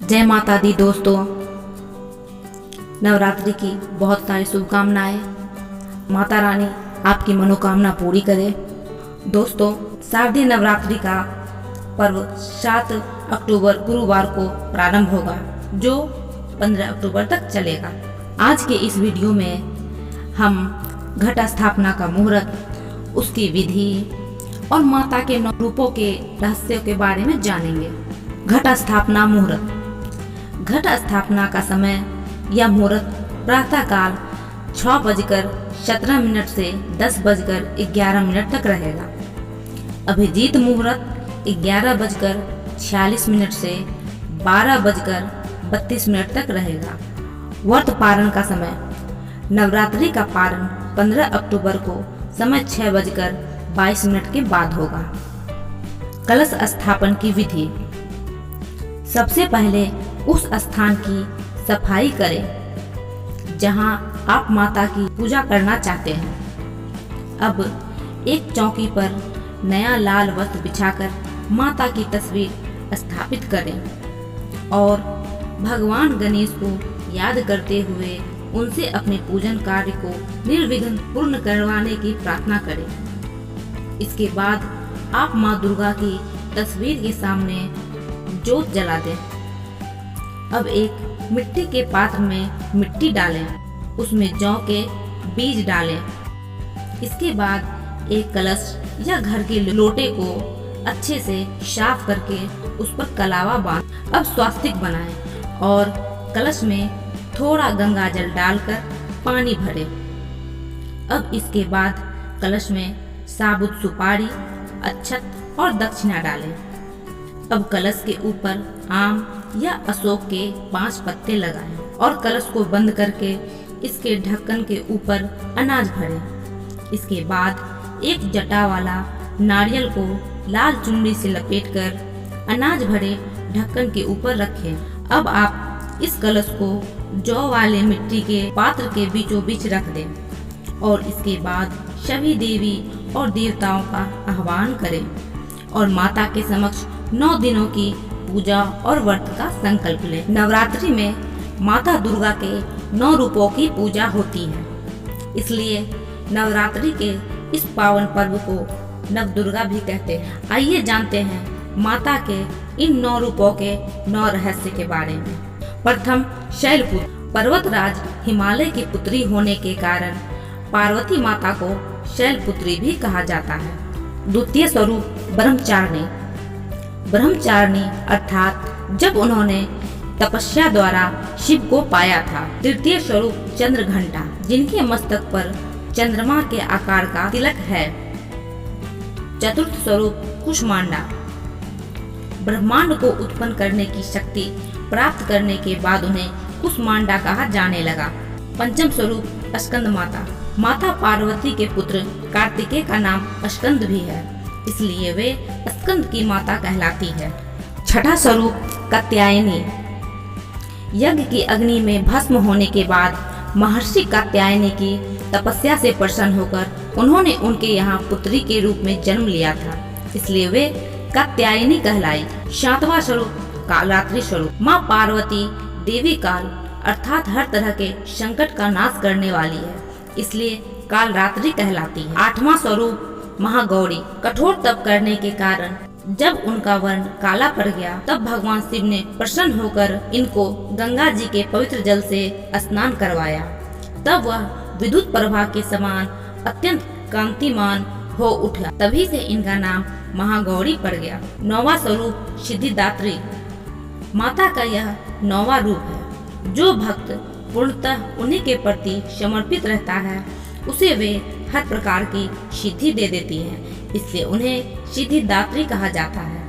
जय माता दी दोस्तों, नवरात्रि की बहुत सारी शुभकामनाएं। माता रानी आपकी मनोकामना पूरी करे। दोस्तों, शारदीय नवरात्रि का पर्व 7 अक्टूबर गुरुवार को प्रारंभ होगा, जो 15 अक्टूबर तक चलेगा। आज के इस वीडियो में हम घट स्थापना का मुहूर्त, उसकी विधि और माता के 9 रूपों के रहस्यों के बारे में जानेंगे। घट स्थापना मुहूर्त। घट स्थापना का समय या मुहूर्त प्रातःकाल 6:17 से 10:11 तक रहेगा। अभिजीत मुहूर्त 11:46 से 12:32 तक रहेगा। व्रत पारण का समय। नवरात्रि का पारण 15 अक्टूबर को समय 6:22 के बाद होगा। कलश स्थापन की विधि। सबसे पहले उस स्थान की सफाई करें जहां आप माता की पूजा करना चाहते हैं। अब एक चौकी पर नया लाल वस्त्र बिछाकर माता की तस्वीर स्थापित करें और भगवान गणेश को याद करते हुए उनसे अपने पूजन कार्य को निर्विघ्न पूर्ण करवाने की प्रार्थना करें। इसके बाद आप माँ दुर्गा की तस्वीर के सामने जोत जला दें। अब एक मिट्टी के पात्र में मिट्टी डालें, उसमें जौ के बीज डालें। इसके बाद एक कलश या घर के लोटे को अच्छे से साफ करके उस पर कलावा बांध। अब स्वास्तिक बनाएं और कलश में थोड़ा गंगा जल डालकर पानी भरें। अब इसके बाद कलश में साबुत सुपारी, अक्षत और दक्षिणा डालें। अब कलश के ऊपर आम या अशोक के 5 पत्ते लगाएं और कलश को बंद करके इसके ढक्कन के ऊपर अनाज भरें। इसके बाद एक जटा वाला नारियल को लाल चुन्नी से लपेटकर अनाज भरे ढक्कन के ऊपर रखें। अब आप इस कलश को जौ वाले मिट्टी के पात्र के बीचों बीच रख दें और इसके बाद सभी देवी और देवताओं का आह्वान करें और माता के समक्ष 9 दिनों की पूजा और व्रत का संकल्प लें। नवरात्रि में माता दुर्गा के 9 रूपों की पूजा होती है, इसलिए नवरात्रि के इस पावन पर्व को नव दुर्गा भी कहते हैं। आइए जानते हैं माता के इन 9 रूपों के 9 रहस्य के बारे में। प्रथम, शैलपुत्री। पर्वतराज हिमालय की पुत्री होने के कारण पार्वती माता को शैलपुत्री भी कहा जाता है। द्वितीय स्वरूप ब्रह्मचारिणी। ब्रह्मचारिणी अर्थात जब उन्होंने तपस्या द्वारा शिव को पाया था। तृतीय स्वरूप चंद्रघंटा, जिनके मस्तक पर चंद्रमा के आकार का तिलक है। चतुर्थ स्वरूप कुष्मांडा। ब्रह्मांड को उत्पन्न करने की शक्ति प्राप्त करने के बाद उन्हें कुष्मांडा कहा जाने लगा। पंचम स्वरूप स्कंद माता। माता पार्वती के पुत्र कार्तिकेय का नाम स्कंद भी है, इसलिए वे स्कंद की माता कहलाती है। छठा स्वरूप कात्यायनी। यज्ञ की अग्नि में भस्म होने के बाद महर्षि कात्यायनी की तपस्या से प्रसन्न होकर उन्होंने उनके यहाँ पुत्री के रूप में जन्म लिया था, इसलिए वे कात्यायनी कहलाई। सातवां स्वरूप कालरात्रि स्वरूप। माँ पार्वती देवी काल अर्थात हर तरह के संकट का नाश करने वाली है, इसलिए कालरात्रि कहलाती है। आठवां स्वरूप महागौरी। कठोर तप करने के कारण जब उनका वर्ण काला पड़ गया, तब भगवान शिव ने प्रसन्न होकर इनको गंगा जी के पवित्र जल से स्नान करवाया। तब वह विद्युत प्रभा के समान अत्यंत कांतिमान हो उठा, तभी से इनका नाम महागौरी पड़ गया। 9वां स्वरूप सिद्धिदात्री। माता का यह 9वां रूप है। जो भक्त पूर्णतः उन्हीं के प्रति समर्पित रहता है, उसे वे हर प्रकार की सिद्धि दे देती हैं, इसलिए उन्हें सिद्धिदात्री कहा जाता है।